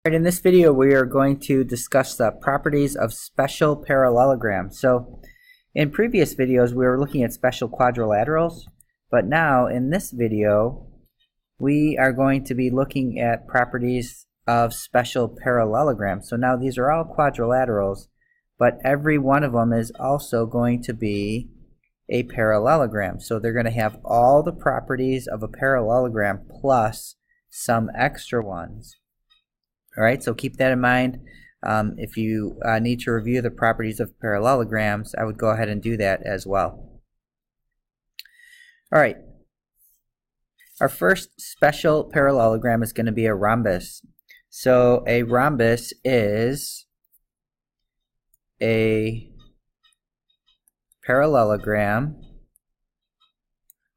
Alright, in this video we are going to discuss the properties of special parallelograms. So in previous videos we were looking at special quadrilaterals, but now in this video we are going to be looking at properties of special parallelograms. So now these are all quadrilaterals, but every one of them is also going to be a parallelogram. So they're going to have all the properties of a parallelogram plus some extra ones. Alright, so keep that in mind. If you need to review the properties of parallelograms, I would go ahead and do that as well. Alright, our first special parallelogram is going to be a rhombus. So a rhombus is a parallelogram.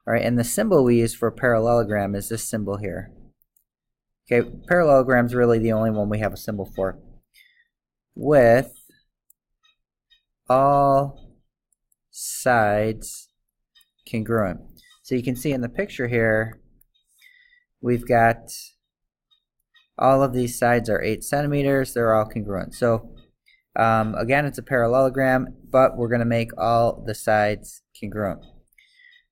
Alright, and the symbol we use for a parallelogram is this symbol here. Okay, parallelogram is really the only one we have a symbol for. With all sides congruent. So you can see in the picture here, we've got all of these sides are 8 centimeters. They're all congruent. So again, it's a parallelogram, but we're going to make all the sides congruent.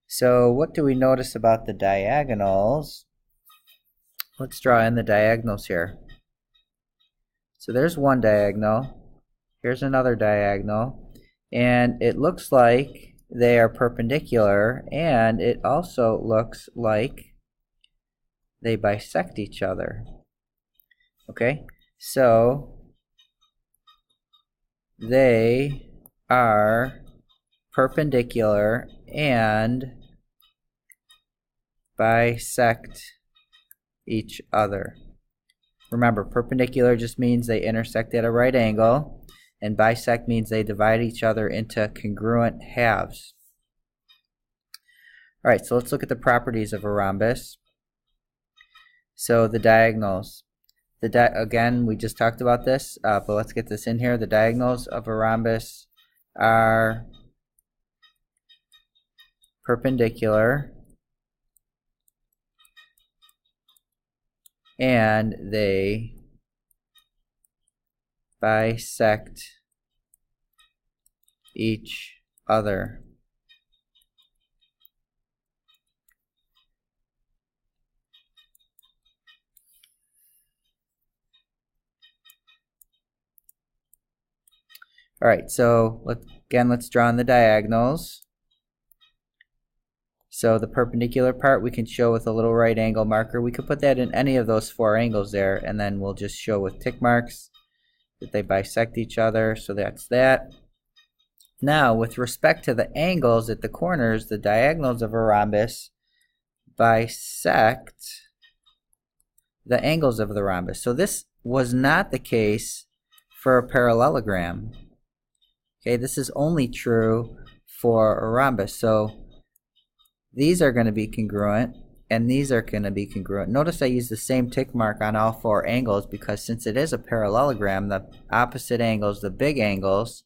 So what do we notice about the diagonals? Let's draw in the diagonals here. So there's one diagonal, here's another diagonal, and it looks like they are perpendicular, and it also looks like they bisect each other. Okay, so they are perpendicular and bisect each other. Remember, perpendicular just means they intersect at a right angle, and bisect means they divide each other into congruent halves. Alright, so let's look at the properties of a rhombus. So the diagonals. Again, we just talked about this, but let's get this in here. The diagonals of a rhombus are perpendicular and they bisect each other. Alright, so let's draw in the diagonals. So the perpendicular part we can show with a little right angle marker. We could put that in any of those 4 angles there, and then we'll just show with tick marks that they bisect each other. So that's that. Now, with respect to the angles at the corners, the diagonals of a rhombus bisect the angles of the rhombus. So this was not the case for a parallelogram. Okay, this is only true for a rhombus. So these are going to be congruent, and these are going to be congruent. Notice I use the same tick mark on all 4 angles because since it is a parallelogram, the opposite angles, the big angles,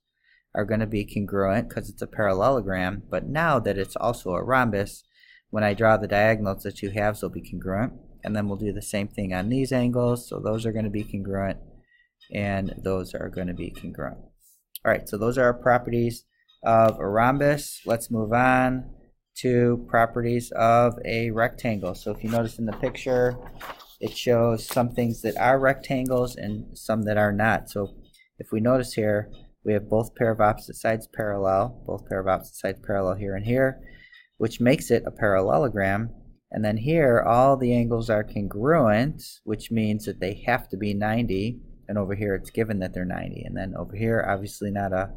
are going to be congruent because it's a parallelogram. But now that it's also a rhombus, when I draw the diagonals, the 2 halves will be congruent. And then we'll do the same thing on these angles. So those are going to be congruent, and those are going to be congruent. Alright, so those are our properties of a rhombus. Let's move on to properties of a rectangle. So if you notice in the picture, it shows some things that are rectangles and some that are not. So if we notice here, we have both pair of opposite sides parallel, here and here, which makes it a parallelogram. And then here, all the angles are congruent, which means that they have to be 90. And over here, it's given that they're 90. And then over here, obviously not a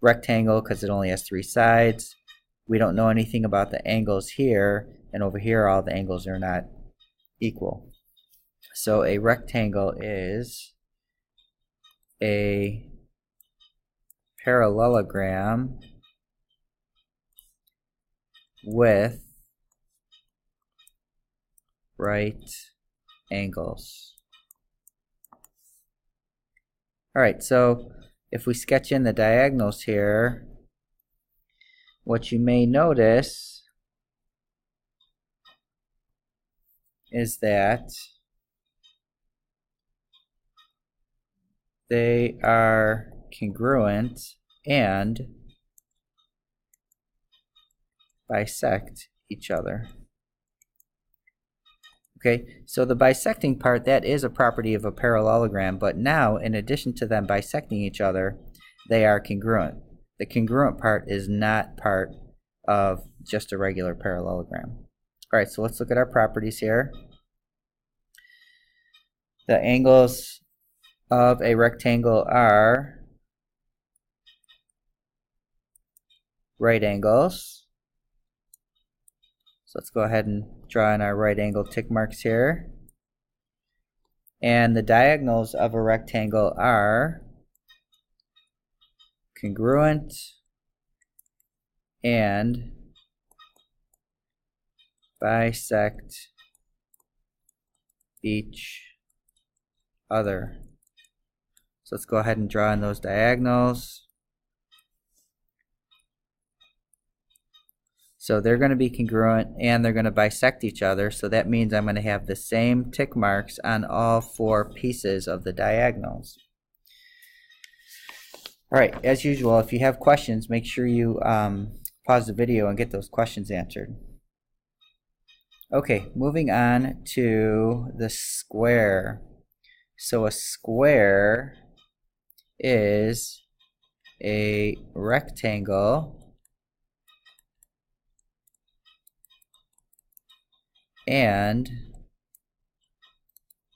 rectangle because it only has 3 sides. We don't know anything about the angles here, and over here all the angles are not equal. So a rectangle is a parallelogram with right angles. Alright, so if we sketch in the diagonals here, what you may notice is that they are congruent and bisect each other. Okay, so the bisecting part, that is a property of a parallelogram, but now in addition to them bisecting each other, they are congruent. The congruent part is not part of just a regular parallelogram. Alright, so let's look at our properties here. The angles of a rectangle are right angles. So let's go ahead and draw in our right angle tick marks here. And the diagonals of a rectangle are congruent and bisect each other. So let's go ahead and draw in those diagonals. So they're going to be congruent and they're going to bisect each other. So that means I'm going to have the same tick marks on all four pieces of the diagonals. Alright, as usual, if you have questions, make sure you pause the video and get those questions answered. Okay, moving on to the square. So a square is a rectangle and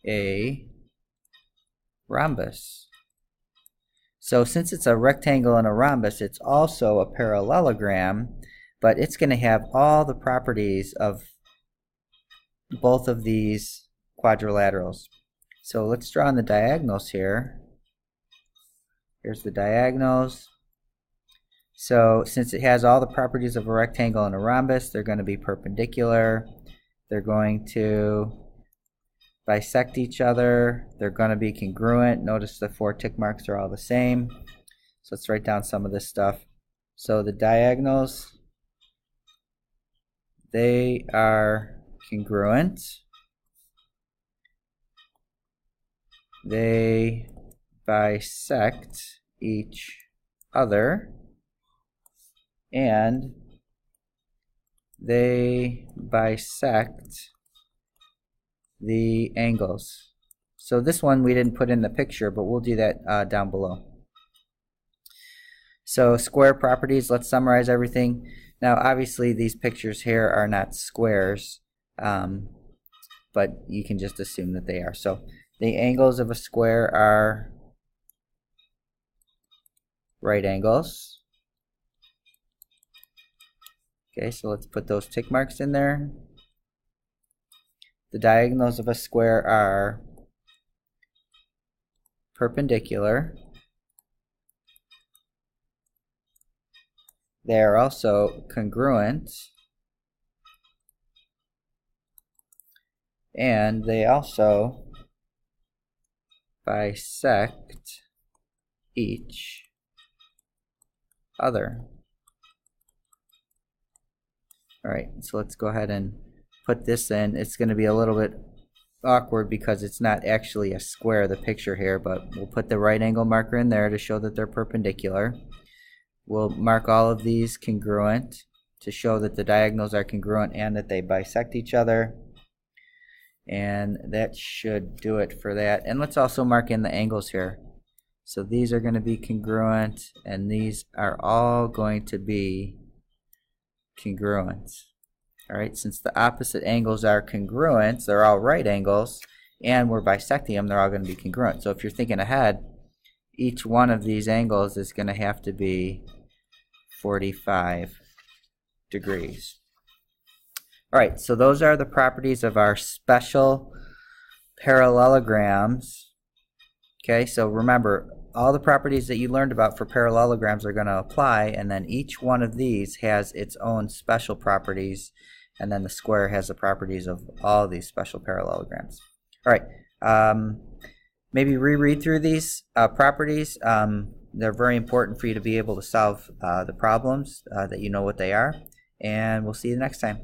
a rhombus. So since it's a rectangle and a rhombus, it's also a parallelogram, but it's going to have all the properties of both of these quadrilaterals. So let's draw on the diagonals here. Here's the diagonals. So since it has all the properties of a rectangle and a rhombus, they're going to be perpendicular. They're going to bisect each other. They're going to be congruent. Notice the four tick marks are all the same. So let's write down some of this stuff. So the diagonals, they are congruent. They bisect each other. And they bisect the angles. So this one we didn't put in the picture, but we'll do that down below. So square properties, let's summarize everything. Now obviously these pictures here are not squares, but you can just assume that they are. So the angles of a square are right angles. Okay, so let's put those tick marks in there. The diagonals of a square are perpendicular. They are also congruent. And they also bisect each other. Alright, so let's go ahead and put this in. It's going to be a little bit awkward because it's not actually a square, the picture here, but we'll put the right angle marker in there to show that they're perpendicular. We'll mark all of these congruent to show that the diagonals are congruent and that they bisect each other. And that should do it for that. And let's also mark in the angles here. So these are going to be congruent and these are all going to be congruent. Alright, since the opposite angles are congruent, they're all right angles, and we're bisecting them, they're all going to be congruent. So if you're thinking ahead, each one of these angles is going to have to be 45 degrees. Alright, so those are the properties of our special parallelograms. Okay, so remember, all the properties that you learned about for parallelograms are going to apply, and then each one of these has its own special properties, and then the square has the properties of all these special parallelograms. Alright, maybe reread through these properties. They're very important for you to be able to solve the problems, that you know what they are, and we'll see you next time.